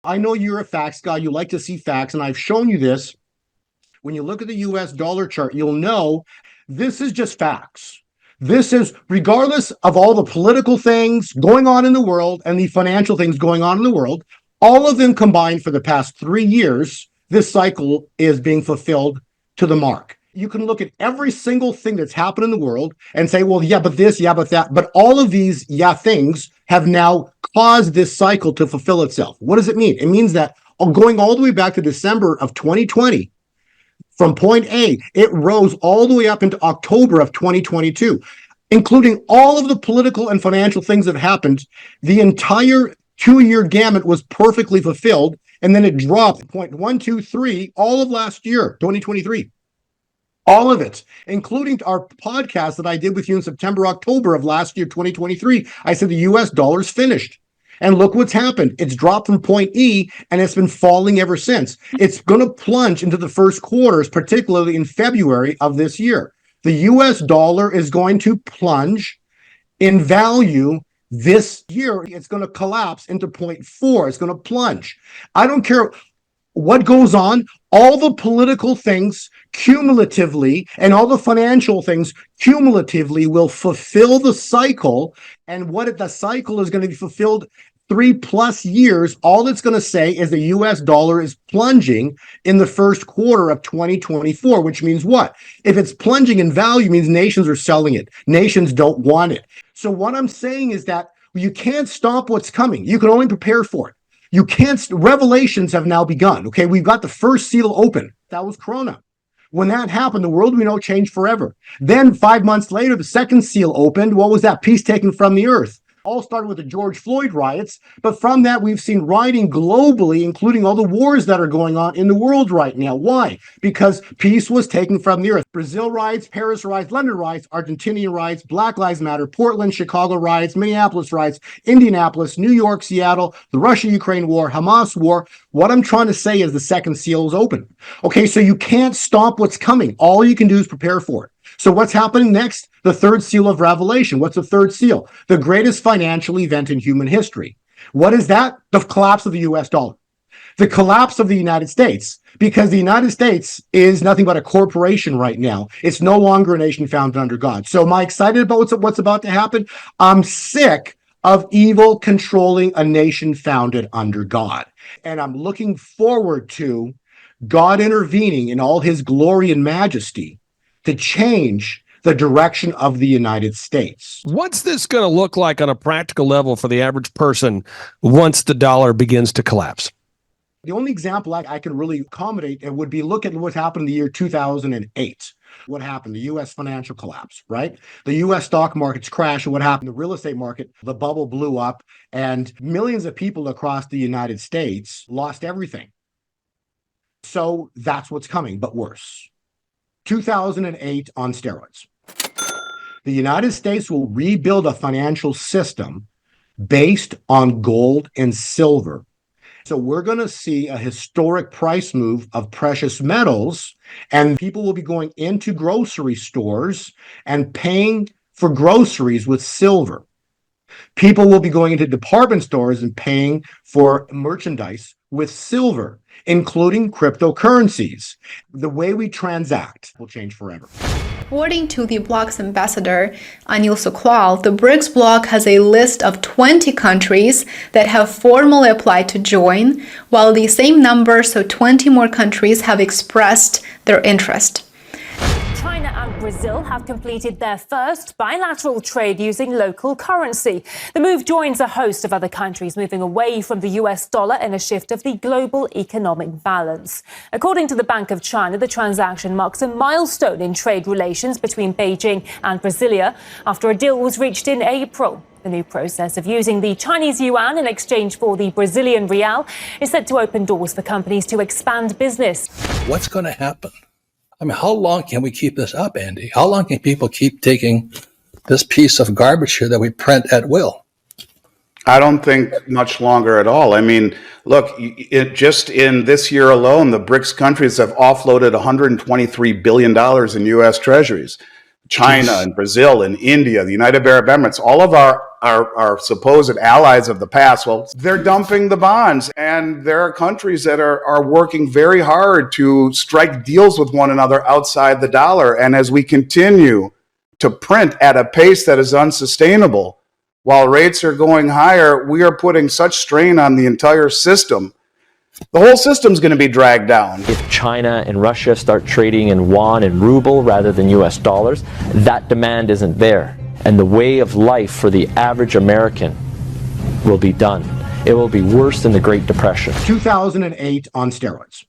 I know you're a facts guy. You like to see facts, and I've shown you this. When you look at the US dollar chart, you'll know this is just facts. This is regardless of all the political things going on in the world and the financial things going on in the world, all of them combined for the past 3 years, this cycle is being fulfilled to the mark. You can look at every single thing that's happened in the world and say, well, yeah, but this, yeah, but that. But all of these, yeah, things have now caused this cycle to fulfill itself. What does it mean? It means that going all the way back to December of 2020, from point A, it rose all the way up into October of 2022, including all of the political and financial things that happened. The entire 2-year gamut was perfectly fulfilled, and then it dropped 0.123 all of last year, 2023. All of it, including our podcast that I did with you in September, October of last year, 2023. I said the US dollar's finished. And look what's happened. It's dropped from point E, and it's been falling ever since. It's going to plunge into the first quarters, particularly in February of this year. The US dollar is going to plunge in value this year. It's going to collapse into 0.4. It's going to plunge. I don't care what goes on, all the political things cumulatively and all the financial things cumulatively will fulfill the cycle. And what the cycle is going to be fulfilled 3+ years, all it's going to say is the US dollar is plunging in the first quarter of 2024, which means what? If it's plunging in value, it means nations are selling it. Nations don't want it. So what I'm saying is that you can't stop what's coming. You can only prepare for it. You can't, revelations have now begun. Okay, we've got the first seal open. That was Corona. When that happened, the world we know changed forever. Then 5 months later, the second seal opened. What was that? Peace taken from the earth. All started with the George Floyd riots, but from that we've seen rioting globally, including all the wars that are going on in the world right now. Why? Because peace was taken from the earth. Brazil riots, Paris riots, London riots, Argentinian riots, Black Lives Matter, Portland, Chicago riots, Minneapolis riots, Indianapolis, New York, Seattle, the Russia-Ukraine war, Hamas war. What I'm trying to say is the second seal is open. Okay, so you can't stop what's coming. All you can do is prepare for it. So what's happening next? The third seal of Revelation. What's the third seal? The greatest financial event in human history. What is that? The collapse of the US dollar. The collapse of the United States, because the United States is nothing but a corporation right now. It's no longer a nation founded under God. So am I excited about what's about to happen? I'm sick of evil controlling a nation founded under God. And I'm looking forward to God intervening in all his glory and majesty to change the direction of the United States. What's this going to look like on a practical level for the average person once the dollar begins to collapse? The only example I can really accommodate would be look at what happened in the year 2008. What happened? The U.S. financial collapse, right? The U.S. stock markets crashed. And what happened? The real estate market, the bubble blew up, and millions of people across the United States lost everything. So that's what's coming, but worse. 2008 on steroids. The United States will rebuild a financial system based on gold and silver. So we're going to see a historic price move of precious metals, and people will be going into grocery stores and paying for groceries with silver. People will be going into department stores and paying for merchandise with silver, including cryptocurrencies. The way we transact will change forever. According to the bloc's ambassador, Anil Sukwal, the BRICS bloc has a list of 20 countries that have formally applied to join, while the same number, so 20 more countries, have expressed their interest. China and Brazil have completed their first bilateral trade using local currency. The move joins a host of other countries moving away from the US dollar in a shift of the global economic balance. According to the Bank of China, the transaction marks a milestone in trade relations between Beijing and Brasilia after a deal was reached in April. The new process of using the Chinese yuan in exchange for the Brazilian real is set to open doors for companies to expand business. What's going to happen? I mean, how long can we keep this up, Andy? How long can people keep taking this piece of garbage here that we print at will? I don't think much longer at all. I mean, look, just in this year alone, the BRICS countries have offloaded $123 billion in U.S. treasuries. China and Brazil and India, the United Arab Emirates, all of our supposed allies of the past, well, they're dumping the bonds. And there are countries that are working very hard to strike deals with one another outside the dollar. And as we continue to print at a pace that is unsustainable, while rates are going higher, we are putting such strain on the entire system. The whole system's going to be dragged down. If China and Russia start trading in yuan and ruble rather than US dollars, that demand isn't there. And the way of life for the average American will be done. It will be worse than the Great Depression. 2008 on steroids.